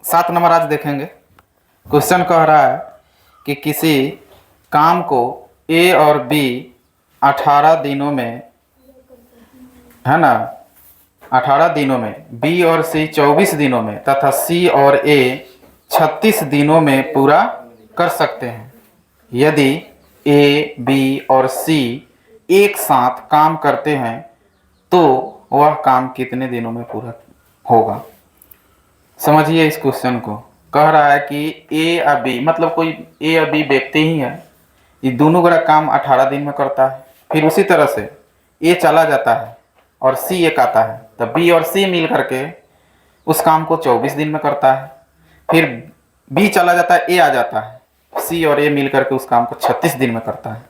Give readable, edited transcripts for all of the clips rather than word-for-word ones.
7 number आज देखेंगे। Question कह रहा है कि किसी काम को ए और बी 18 दिनों में, है ना, 18 दिनों में, बी और सी 24 दिनों में तथा सी और ए 36 दिनों में पूरा कर सकते हैं। यदि ए, बी और सी एक साथ काम करते हैं तो वह काम कितने दिनों में पूरा होगा। समझिए इस क्वेश्चन को। कह रहा है कि ए या बी, मतलब कोई ए या बी व्यक्ति ही है, ये दोनों का काम 18 दिन में करता है। फिर उसी तरह से ए चला जाता है और सी एक आता है, तो बी और सी मिल करके उस काम को 24 दिन में करता है। फिर बी चला जाता है, ए आ जाता है, सी और ए मिल करके उस काम को 36 दिन में करता है।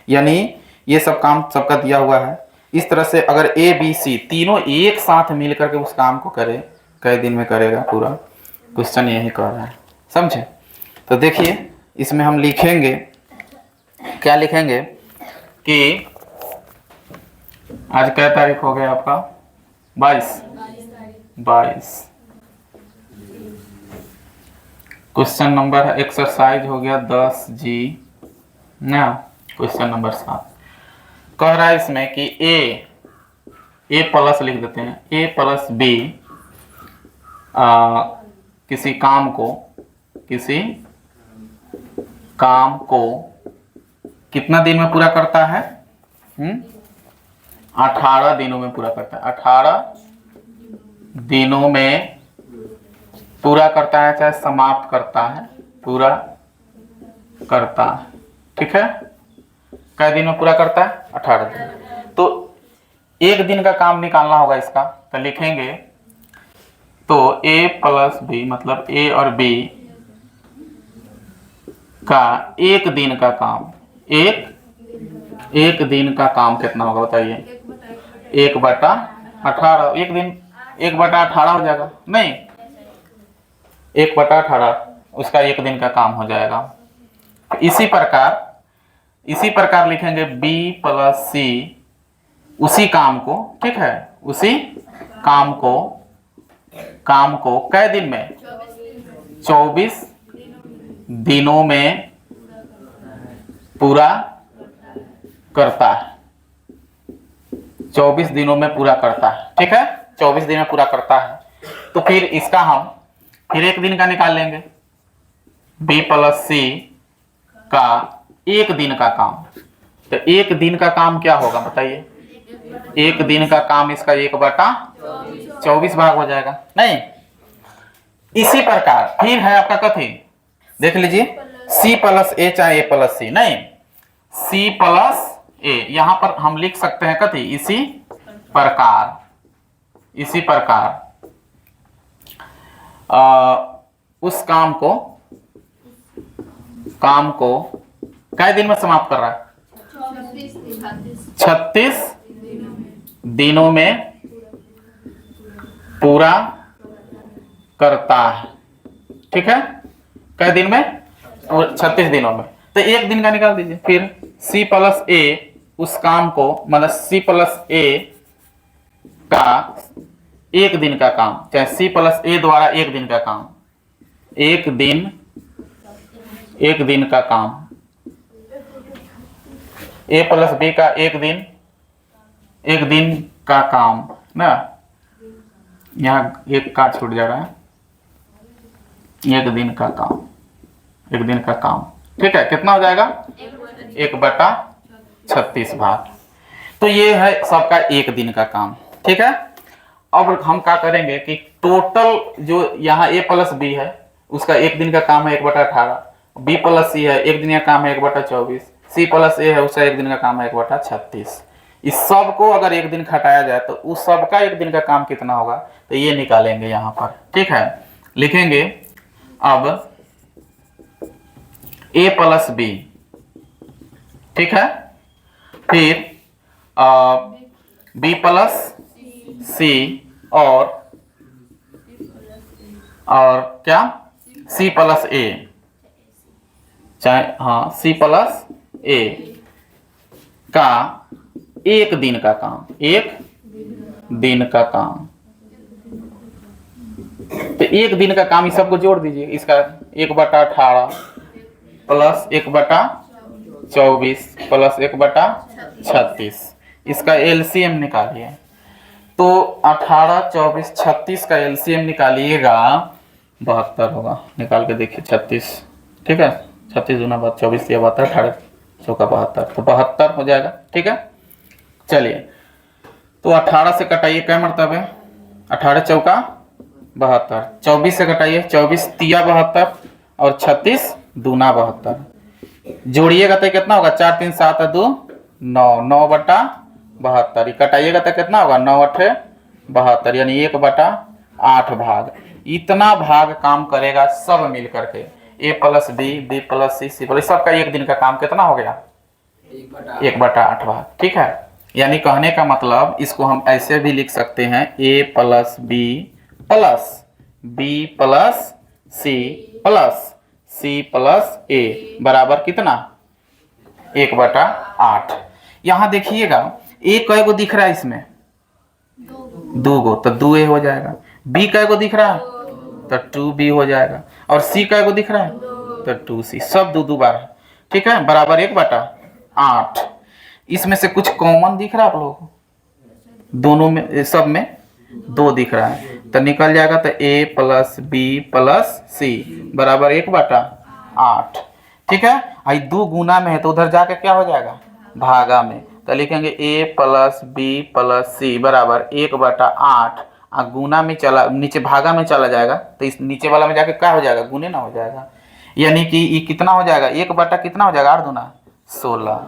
यानी ये सब काम सबका दिया हुआ है। इस तरह से अगर ए बी सी तीनों एक साथ मिल करके उस काम को करे, कई दिन में करेगा पूरा, क्वेश्चन यही कह रहा है। समझे? तो देखिए इसमें हम लिखेंगे, क्या लिखेंगे कि आज क्या तारीख हो गया आपका? 22। क्वेश्चन नंबर एक्सरसाइज हो गया 10G ना। क्वेश्चन नंबर 7 कह रहा है इसमें कि ए प्लस लिख देते हैं, ए प्लस बी किसी काम को कितना दिन में पूरा करता है? 18 दिनों में पूरा करता है। 18 दिनों में पूरा करता है, चाहे समाप्त करता है, पूरा करता है। ठीक है, कै दिन में पूरा करता है? 18 दिन। तो एक दिन का काम निकालना होगा इसका, तो लिखेंगे तो a प्लस बी, मतलब a और b का एक दिन का काम, एक दिन का काम कितना होगा बताइए? 1/18। एक दिन 1/18 हो जाएगा, नहीं 1/18 उसका एक दिन का काम हो जाएगा। इसी प्रकार लिखेंगे b प्लस सी उसी काम को, ठीक है, उसी काम को कै दिन में? 24 दिनों में पूरा करता है। 24 दिनों में पूरा करता है, ठीक है, 24 दिन में पूरा करता है। तो फिर इसका हम फिर एक दिन का निकाल लेंगे, b प्लस सी का एक दिन का काम। तो एक दिन का काम क्या होगा बताइए? एक दिन का काम इसका 1/24 भाग हो जाएगा, नहीं। इसी प्रकार फिर है आपका कथी, देख लीजिए, C प्लस ए चाहे A प्लस सी, नहीं C प्लस ए, यहां पर हम लिख सकते हैं कथी? इसी प्रकार उस काम को कै दिन में समाप्त कर रहा है? 36 दिनों में पूरा करता है, ठीक है। कै दिन में? 36 दिनों में। तो एक दिन का निकाल दीजिए। फिर C प्लस ए उस काम को, मतलब C प्लस ए का एक दिन का काम, चाहे C प्लस ए द्वारा एक दिन का काम, एक दिन का काम, A प्लस बी का एक दिन का काम ना, यहाँ एक का छूट जा रहा है, एक दिन का काम, ठीक है। कितना हो जाएगा? 1/36 भाग। तो ये है सबका एक दिन का काम, ठीक है। अब हम क्या करेंगे कि टोटल जो यहाँ a प्लस बी है उसका एक दिन का काम है 1/18, b प्लस सी है एक दिन का काम है 1/24, c प्लस ए है उसका एक दिन का काम है 1/36। इस सब को अगर एक दिन घटाया जाए तो उस सब का एक दिन का काम कितना होगा, तो ये निकालेंगे यहाँ पर, ठीक है। लिखेंगे अब a प्लस बी, ठीक है, फिर b प्लस सी और क्या, c प्लस ए, चाहे हाँ c प्लस ए का एक दिन का काम, एक दिन का काम, तो एक दिन का काम इस सबको जोड़ दीजिए, इसका 1/18 प्लस 1/24 प्लस 1/36, इसका एलसीएम निकालिए। तो 18, 24, 36 का एलसीएम निकालिएगा 72 होगा। निकाल के देखिए 36, ठीक है। 36 दूना 24 या 72, 18 चौका 72, तो 72 हो जाएगा, ठीक है। चलिए तो 18 से कटाइए, क्या मतलब है 18 चौका 72, 24 से कटाइए, 24 तिया 72 और 36 दूना 72, जोड़िएगा तो कितना होगा 4 3 7 2 9, 9/72, कटाइएगा तो कितना होगा 9 × 72 यानी 1/8 भाग। इतना भाग काम करेगा सब मिल करके, A + B, B + C, C + सबका एक दिन का काम कितना हो गया 1/8 भाग, ठीक है। यानी कहने का मतलब इसको हम ऐसे भी लिख सकते हैं A + B + B + C + C + A बराबर कितना 1/8। यहां देखिएगा A कै गो दिख रहा है इसमें 2 गो, तो 2A हो जाएगा। B कै गो दिख रहा है तो 2B हो जाएगा, और C कै गो दिख रहा है तो 2C, सब 2 बार है, ठीक है, बराबर 1/8। इसमें से कुछ कॉमन दिख रहा है आप लोगों को, दोनों में सब में 2 दिख रहा है, तो निकल जाएगा तो A + B + C बराबर 1/8, ठीक है। आई 2 गुना में है तो उधर जाके क्या हो जाएगा भागा में, तो लिखेंगे A + B + C बराबर 1/8, गुना में चला नीचे भागा में चला जाएगा तो इस नीचे वाला में जाके क्या हो जाएगा गुने ना हो जाएगा, यानी कि ये कितना हो जाएगा 1 कितना हो जाएगा 8 दूना 16।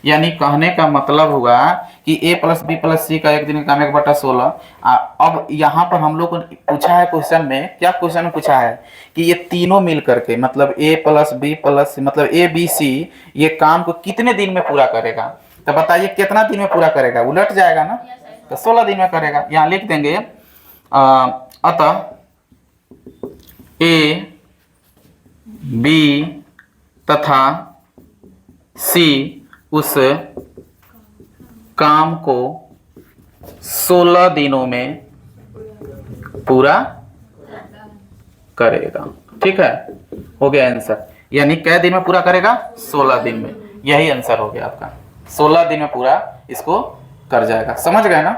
यानी कहने का मतलब हुआ कि A + B + C का एक दिन का काम 1/16। अब यहाँ पर हम लोग को पूछा है क्वेश्चन में, क्या क्वेश्चन में पूछा है कि ये तीनों मिल करके मतलब A + B + C मतलब A B C ये काम को कितने दिन में पूरा करेगा, तो बताइए कितना दिन में पूरा करेगा, उलट जाएगा ना, तो 16 दिन में करेगा। यहाँ लिख देंगे अतः A B तथा C उस काम को 16 दिनों में पूरा करेगा, ठीक है। हो गया आंसर, यानी कै दिन में पूरा करेगा 16 दिन में, यही आंसर हो गया आपका, 16 दिन में पूरा इसको कर जाएगा। समझ गए ना।